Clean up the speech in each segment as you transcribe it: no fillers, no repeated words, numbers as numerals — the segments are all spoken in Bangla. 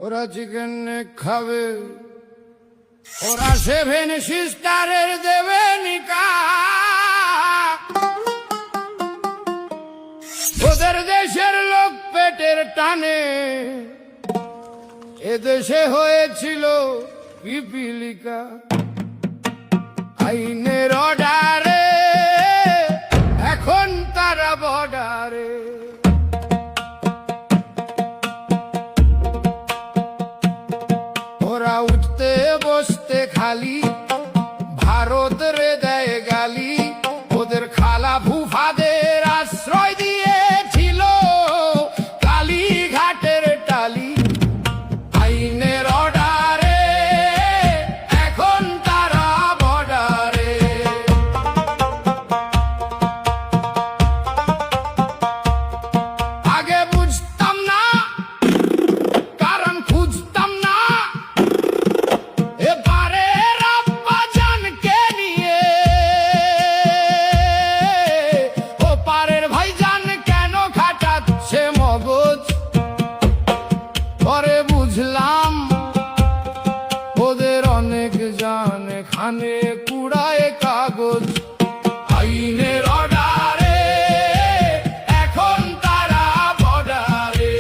ওরা চিকেন খাবে, ওরা 7 সিস্টারের দেবে নিকা, ওদের দেশের লোক পেটের টানে, এদেশে হয়েছিল পিপিলিকা। আইনের অর্ডারে এখন তারা বর্ডারে। ওরা উঠতে বসতে খালি ভারত রে দেয় গালি, ওদের খালা ফুফাদের আশ্রয় দিয়েছিল কালীঘাটের টালি। আইনের অর্ডারে এখন তারা বর্ডারে। আগে বুঝতাম না কারণ খুঁজতাম না, এবারে রাব্বা জানকে নিয়ে ও পারের ভাইজান কেন খাটাচ্ছে মগজ। পরে বুঝলাম ওদের অনেক জান খানে কুড়ায় কাগজ। আইনের অর্ডারে এখন তারা বর্ডারে।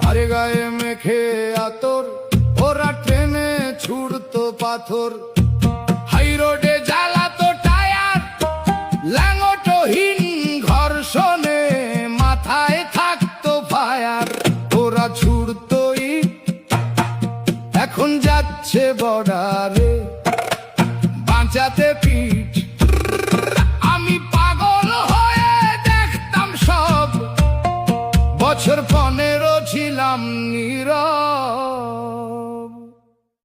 আরে গায়ে মেখে আতর ওরা ট্রেনে ছুড়তো পাথর, হাই রোডে জ্বালাতো টায়ার, ল্যাঙ্গটহীন ঘর্ষণে মাথায় থাকতো ফায়ার। ওরা ছুড়তো ইট এখন যাচ্ছে বর্ডারে বাঁচাতে পিঠ। আমি পাগল হয়ে দেখতাম সব, বছর 15 ছিলাম নীরব।